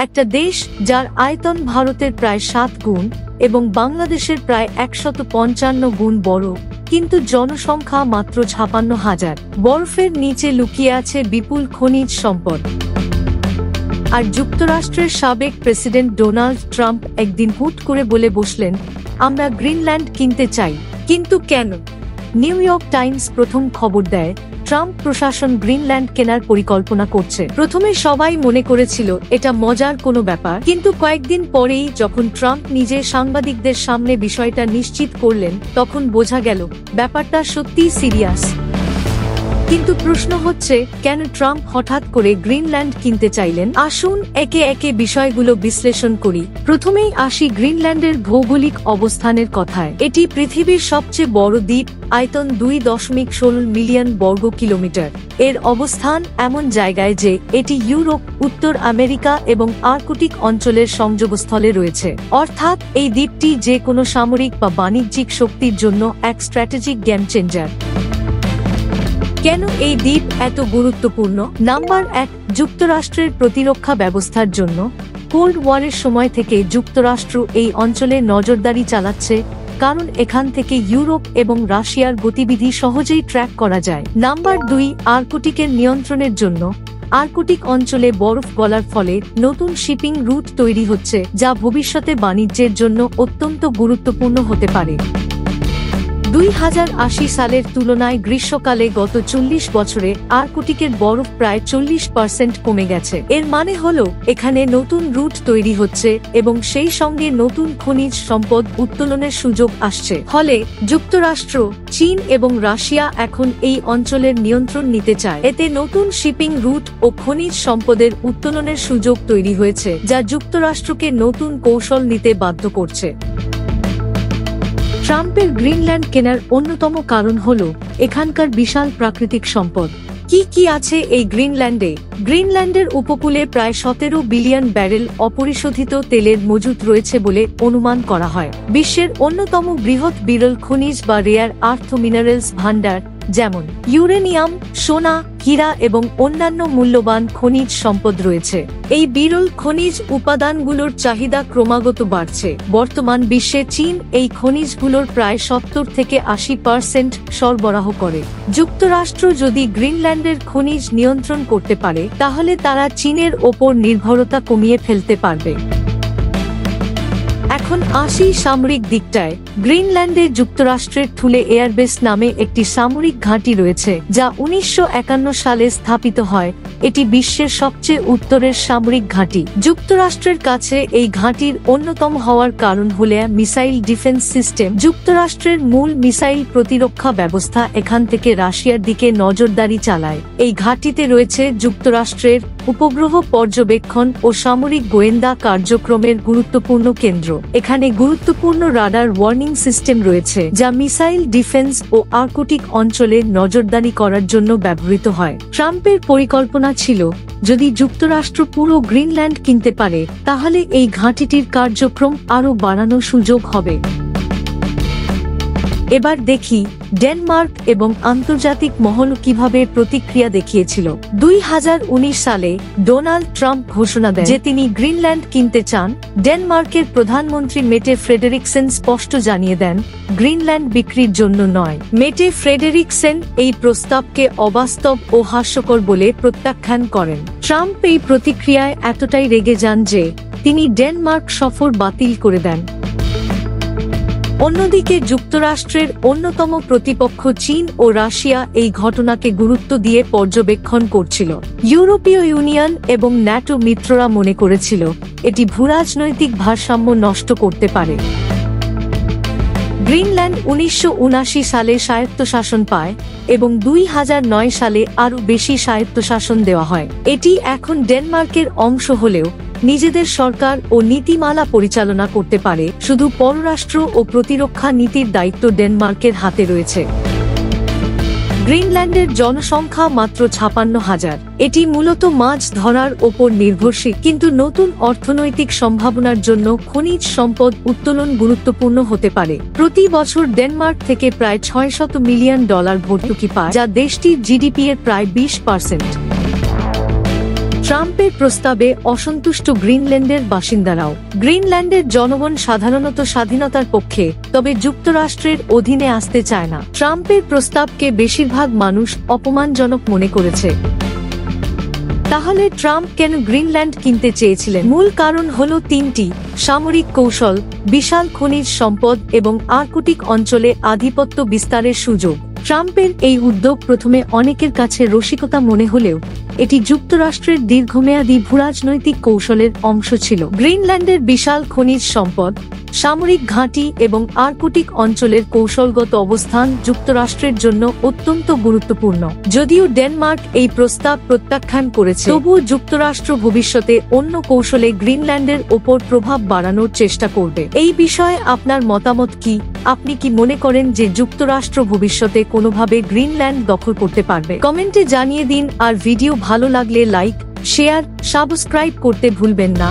একটা দেশ যার আয়তন ভারতের প্রায় 7 গুণ এবং বাংলাদেশের প্রায় 155 গুণ বড়, কিন্তু জনসংখ্যা মাত্র 56,000। বরফের নিচে লুকিয়ে আছে বিপুল খনিজ সম্পদ। আর যুক্তরাষ্ট্রের সাবেক প্রেসিডেন্ট ডোনাল্ড ট্রাম্প একদিন হুট করে বলে বসলেন, আমরা গ্রিনল্যান্ড কিনতে চাই। কিন্তু কেন? নিউ ইয়র্ক টাইমস প্রথম খবর দেয়, ট্রাম্প প্রশাসন গ্রিনল্যান্ড কেনার পরিকল্পনা করছে। প্রথমে সবাই মনে করেছিল এটা মজার কোনো ব্যাপার, কিন্তু কয়েকদিন পরেই যখন ট্রাম্প নিজে সাংবাদিকদের সামনে বিষয়টা নিশ্চিত করলেন, তখন বোঝা গেল ব্যাপারটা সত্যিই সিরিয়াস। কিন্তু প্রশ্ন হচ্ছে, কেন ট্রাম্প হঠাৎ করে গ্রিনল্যান্ড কিনতে চাইলেন? আসুন একে একে বিষয়গুলো বিশ্লেষণ করি। প্রথমেই আসি গ্রিনল্যান্ডের ভৌগোলিক অবস্থানের কথায়। এটি পৃথিবীর সবচেয়ে বড় দ্বীপ, আয়তন 2.16 মিলিয়ন বর্গ কিলোমিটার। এর অবস্থান এমন জায়গায় যে এটি ইউরোপ, উত্তর আমেরিকা এবং আর্কটিক অঞ্চলের সংযোগস্থলে রয়েছে। অর্থাৎ এই দ্বীপটি যে কোনো সামরিক বা বাণিজ্যিক শক্তির জন্য এক স্ট্র্যাটেজিক গেম চেঞ্জার। কেন এই দ্বীপ এত গুরুত্বপূর্ণ? নাম্বার 1, যুক্তরাষ্ট্রের প্রতিরক্ষা ব্যবস্থার জন্য। কোল্ড ওয়ারের সময় থেকে যুক্তরাষ্ট্র এই অঞ্চলে নজরদারি চালাচ্ছে, কারণ এখান থেকে ইউরোপ এবং রাশিয়ার গতিবিধি সহজেই ট্র্যাক করা যায়। নাম্বার 2, আর্কটিকের নিয়ন্ত্রণের জন্য। আর্কটিক অঞ্চলে বরফ গলার ফলে নতুন শিপিং রুট তৈরি হচ্ছে, যা ভবিষ্যতে বাণিজ্যের জন্য অত্যন্ত গুরুত্বপূর্ণ হতে পারে। 2080 সালের তুলনায় গ্রীষ্মকালে গত 40 বছরে আর্কটিকের বরফ প্রায় 40% কমে গেছে। এর মানে হলো এখানে নতুন রুট তৈরি হচ্ছে এবং সেই সঙ্গে নতুন খনিজ সম্পদ উত্তোলনের সুযোগ আসছে। ফলে যুক্তরাষ্ট্র, চীন এবং রাশিয়া এখন এই অঞ্চলের নিয়ন্ত্রণ নিতে চায়। এতে নতুন শিপিং রুট ও খনিজ সম্পদের উত্তোলনের সুযোগ তৈরি হয়েছে, যা যুক্তরাষ্ট্রকে নতুন কৌশল নিতে বাধ্য করছে। ট্রাম্পের গ্রিনল্যান্ড কেনার অন্যতম কারণ হল এখানকার বিশাল প্রাকৃতিক সম্পদ। কি কি আছে এই গ্রিনল্যান্ডে? গ্রিনল্যান্ডের উপকূলে প্রায় 17 বিলিয়ন ব্যারেল অপরিশোধিত তেলের মজুত রয়েছে বলে অনুমান করা হয়। বিশ্বের অন্যতম বৃহৎ বিরল খনিজ বা রেয়ার আর্থ মিনারেলস ভান্ডার, যেমন ইউরেনিয়াম, সোনা, হীরা এবং অন্যান্য মূল্যবান খনিজ সম্পদ রয়েছে। এই বিরল খনিজ উপাদানগুলোর চাহিদা ক্রমাগত বাড়ছে। বর্তমান বিশ্বে চীন এই খনিজগুলোর প্রায় 70 থেকে 80% সরবরাহ করে। যুক্তরাষ্ট্র যদি গ্রিনল্যান্ডের খনিজ নিয়ন্ত্রণ করতে পারে, তাহলে তারা চীনের ওপর নির্ভরতা কমিয়ে ফেলতে পারবে। এখন আসি সামরিক দিকটায়। গ্রিনল্যান্ডে যুক্তরাষ্ট্রের থুলে এয়ারবেস নামে একটি সামরিক ঘাঁটি রয়েছে, যা 1951 সালে স্থাপিত হয়। এটি বিশ্বের সবচেয়ে উত্তরের সামরিক ঘাঁটি। যুক্তরাষ্ট্রের কাছে এই ঘাঁটির অন্যতম হওয়ার কারণ হল মিসাইল ডিফেন্স সিস্টেম। যুক্তরাষ্ট্রের মূল মিসাইল প্রতিরক্ষা ব্যবস্থা এখান থেকে রাশিয়ার দিকে নজরদারি চালায়। এই ঘাঁটিতে রয়েছে যুক্তরাষ্ট্রের উপগ্রহ পর্যবেক্ষণ ও সামরিক গোয়েন্দা কার্যক্রমের গুরুত্বপূর্ণ কেন্দ্র। এখানে গুরুত্বপূর্ণ রাডার ওয়ার্নিং সিস্টেম রয়েছে, যা মিসাইল ডিফেন্স ও আর্কটিক অঞ্চলে নজরদারি করার জন্য ব্যবহৃত হয়। ট্রাম্পের পরিকল্পনা ছিল, যদি যুক্তরাষ্ট্র পুরো গ্রিনল্যান্ড কিনতে পারে, তাহলে এই ঘাঁটিটির কার্যক্রম আরও বাড়ানোর সুযোগ হবে। এবার দেখি ডেনমার্ক এবং আন্তর্জাতিক মহল কিভাবে প্রতিক্রিয়া দেখিয়েছিল। 2019 সালে ডোনাল্ড ট্রাম্প ঘোষণা দেন যে তিনি গ্রিনল্যান্ড কিনতে চান। ডেনমার্কের প্রধানমন্ত্রী মেটে ফ্রেডেরিকসেন স্পষ্ট জানিয়ে দেন, গ্রিনল্যান্ড বিক্রির জন্য নয়। মেটে ফ্রেডেরিকসেন এই প্রস্তাবকে অবাস্তব ও হাস্যকর বলে প্রত্যাখ্যান করেন। ট্রাম্প এই প্রতিক্রিয়ায় এতটাই রেগে যান যে তিনি ডেনমার্ক সফর বাতিল করে দেন। অন্যদিকে যুক্তরাষ্ট্রের অন্যতম প্রতিপক্ষ চীন ও রাশিয়া এই ঘটনাকে গুরুত্ব দিয়ে পর্যবেক্ষণ করছিল। ইউরোপীয় ইউনিয়ন এবং ন্যাটো মিত্ররা মনে করেছিল এটি ভূরাজনৈতিক ভারসাম্য নষ্ট করতে পারে। গ্রিনল্যান্ড 1979 সালে স্বায়ত্তশাসন পায় এবং 2009 সালে আরও বেশি স্বায়ত্তশাসন দেওয়া হয়। এটি এখন ডেনমার্কের অংশ হলেও নিজেদের সরকার ও নীতিমালা পরিচালনা করতে পারে। শুধু পররাষ্ট্র ও প্রতিরক্ষা নীতির দায়িত্ব ডেনমার্কের হাতে রয়েছে। গ্রিনল্যান্ডের জনসংখ্যা মাত্র 56,000। এটি মূলত মাছ ধরার ওপর নির্ভরশীল, কিন্তু নতুন অর্থনৈতিক সম্ভাবনার জন্য খনিজ সম্পদ উত্তোলন গুরুত্বপূর্ণ হতে পারে। প্রতি বছর ডেনমার্ক থেকে প্রায় $600 মিলিয়ন ভর্তুকি পায়, যা দেশটির জিডিপি এর প্রায় 20%। ট্রাম্পের প্রস্তাবে অসন্তুষ্ট গ্রিনল্যান্ডের বাসিন্দারাও। গ্রিনল্যান্ডের জনগণ সাধারণত স্বাধীনতার পক্ষে, তবে যুক্তরাষ্ট্রের অধীনে আসতে চায় না। ট্রাম্পের প্রস্তাবকে বেশিরভাগ মানুষ অপমানজনক মনে করেছে। তাহলে ট্রাম্প কেন গ্রিনল্যান্ড কিনতে চেয়েছিলেন? মূল কারণ হল তিনটি: সামরিক কৌশল, বিশাল খনিজ সম্পদ এবং আর্কটিক অঞ্চলে আধিপত্য বিস্তারের সুযোগ। ট্রাম্পের এই উদ্যোগ প্রথমে অনেকের কাছে রসিকতা মনে হলেও এটি যুক্তরাষ্ট্রের দীর্ঘমেয়াদী ভূরাজনৈতিক কৌশলের অংশ ছিল। গ্রিনল্যান্ডের বিশাল খনিজ সম্পদ, সামরিক ঘাঁটি এবং আর্কটিক অঞ্চলের কৌশলগত অবস্থান যুক্তরাষ্ট্রের জন্য অত্যন্ত গুরুত্বপূর্ণ। যদিও ডেনমার্ক এই প্রস্তাব প্রত্যাখ্যান করেছে, তবুও যুক্তরাষ্ট্র ভবিষ্যতে অন্য কৌশলে গ্রিনল্যান্ডের ওপর প্রভাব বাড়ানোর চেষ্টা করবে। এই বিষয়ে আপনার মতামত কি? আপনি কি মনে করেন যে যুক্তরাষ্ট্র ভবিষ্যতে কোনোভাবে গ্রিনল্যান্ড দখল করতে পারবে? কমেন্টে জানিয়ে দিন। আর ভিডিও ভালো লাগলে লাইক, শেয়ার, সাবস্ক্রাইব করতে ভুলবেন না।